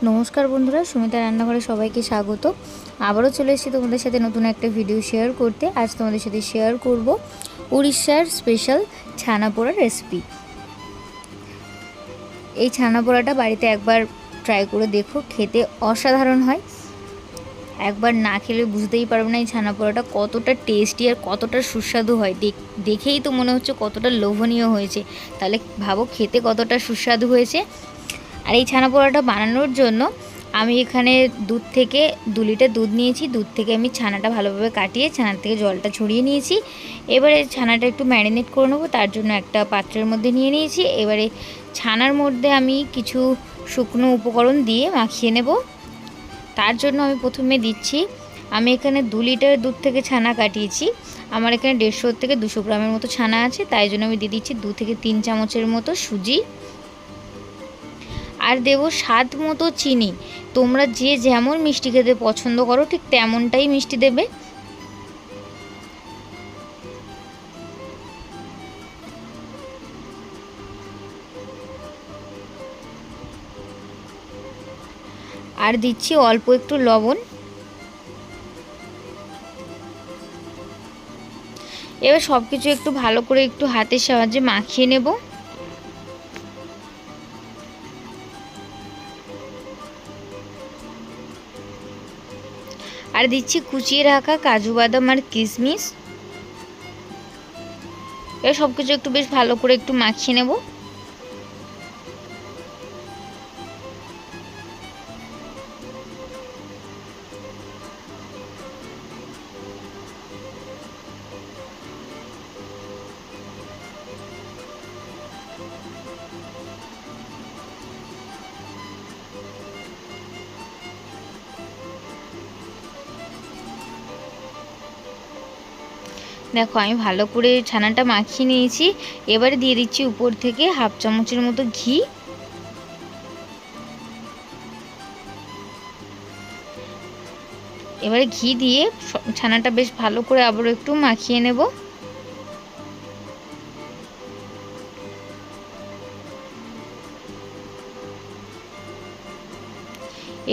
নমস্কার বন্ধুরা, সুমিতা রান্নাঘরে সবাইকে স্বাগত। আবারও চলে এসেছি তোমাদের সাথে নতুন একটা ভিডিও শেয়ার করতে। আজ তোমাদের সাথে শেয়ার করব উড়িষ্যার স্পেশাল ছানা পোড়ার রেসিপি। এই ছানা পোড়াটা বাড়িতে একবার ট্রাই করে দেখো, খেতে অসাধারণ হয়। একবার না খেলে বুঝতেই পারবে না এই ছানা পোড়াটা কতটা টেস্টি আর কতটা সুস্বাদু হয়। দেখেই তো মনে হচ্ছে কতটা লোভনীয় হয়েছে, তাহলে ভাবো খেতে কতটা সুস্বাদু হয়েছে। আর এই ছানা পোড়াটা বানানোর জন্য আমি এখানে দুধ থেকে 2 লিটার দুধ নিয়েছি। দুধ থেকে আমি ছানাটা ভালোভাবে কাটিয়ে ছানার থেকে জলটা ছড়িয়ে নিয়েছি। এবারে ছানাটা একটু ম্যারিনেট করে নেবো, তার জন্য একটা পাত্রের মধ্যে নিয়ে নিয়েছি। এবারে ছানার মধ্যে আমি কিছু শুকনো উপকরণ দিয়ে মাখিয়ে নেব। তার জন্য আমি প্রথমে দিচ্ছি, আমি এখানে 2 লিটার দুধ থেকে ছানা কাটিয়েছি। আমার এখানে 150 থেকে 200 গ্রামের মতো ছানা আছে, তাই জন্য আমি দিয়ে দিচ্ছি 2 থেকে 3 চামচের মতো সুজি। আর দেবো স্বাদ মতো চিনি। তোমরা যে যেমন মিষ্টি খেতে পছন্দ করো ঠিক তেমনটাই মিষ্টি দেবে। আর দিচ্ছি অল্প একটু লবণ। এবার সব কিছু একটু ভালো করে একটু হাতের সাহায্যে মাখিয়ে নেব। আর দিচ্ছি কুচিয়ে রাখা কাজু বাদাম আর কিশমিশ। এবার সব কিছু একটু বেশ ভালো করে একটু মাখিয়ে নেব। দেখো আমি ভালো করে ছানাটা মাখিয়ে নিয়েছি। এবারে দিয়ে দিচ্ছি উপর থেকে হাফ চামচের মতো ঘি। এবারে ঘি দিয়ে ছানাটা বেশ ভালো করে আবারও একটু মাখিয়ে নেব।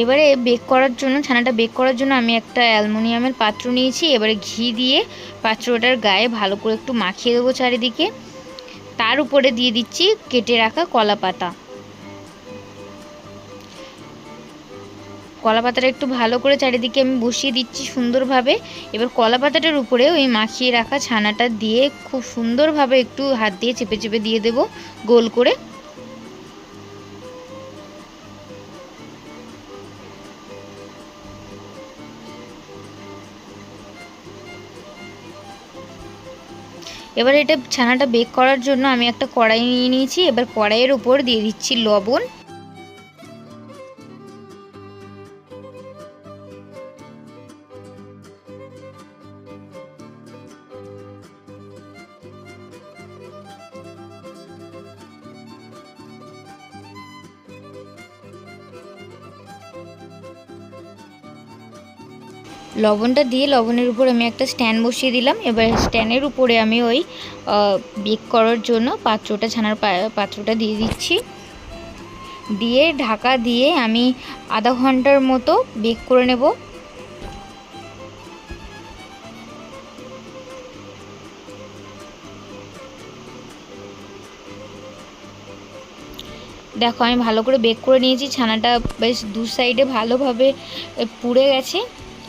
এবারে বেক করার জন্য ছানাটা বেক করার জন্য আমি একটা অ্যালুমিনিয়ামের পাত্র নিয়েছি। এবারে ঘি দিয়ে পাত্রটার গায়ে ভালো করে একটু মাখিয়ে দেবো চারিদিকে। তার উপরে দিয়ে দিচ্ছি কেটে রাখা কলা পাতা। কলা পাতাটা একটু ভালো করে চারিদিকে আমি বসিয়ে দিচ্ছি সুন্দরভাবে। এবার কলা পাতাটার উপরে ওই মাখিয়ে রাখা ছানাটা দিয়ে খুব সুন্দরভাবে একটু হাত দিয়ে চেপে চেপে দিয়ে দেব গোল করে। এবার এটা ছানাটা বেক করার জন্য আমি একটা কড়াই নিয়ে নিয়েছি। এবার কড়াইয়ের উপর দিয়ে দিচ্ছি লবণ। লবণটা দিয়ে লবণের উপর আমি একটা স্ট্যান্ড বসিয়ে দিলাম। এবার স্ট্যান্ডের উপরে আমি ওই বেক করার জন্য ছানার পাত্রটা দিয়ে দিচ্ছি। দিয়ে ঢাকা দিয়ে আমি আধা ঘন্টার মতো বেক করে নেব। দেখো আমি ভালো করে বেক করে নিয়েছি। ছানাটা বেশ দু সাইডে ভালোভাবে পুড়ে গেছে।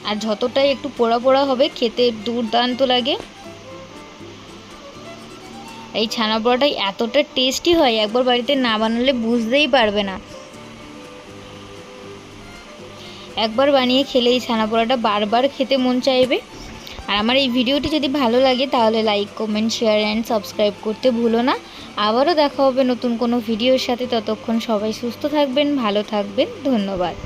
আর যতটাই একটু পোড়া পোড়া হবে খেতে দুর্দান্ত লাগে। এই ছানা পোড়াটাই এতটা টেস্টি হয়, একবার বাড়িতে না বানালে বুঝতেই পারবে না। একবার বানিয়ে খেলে এই ছানা পোড়াটা বারবার খেতে মন চাইবে। আর আমার এই ভিডিওটি যদি ভালো লাগে তাহলে like, comment, share and subscribe করতে ভুলো না। আবারও দেখা হবে নতুন কোনো ভিডিওর সাথে। ততক্ষণ সবাই সুস্থ থাকবেন, ভালো থাকবেন। ধন্যবাদ।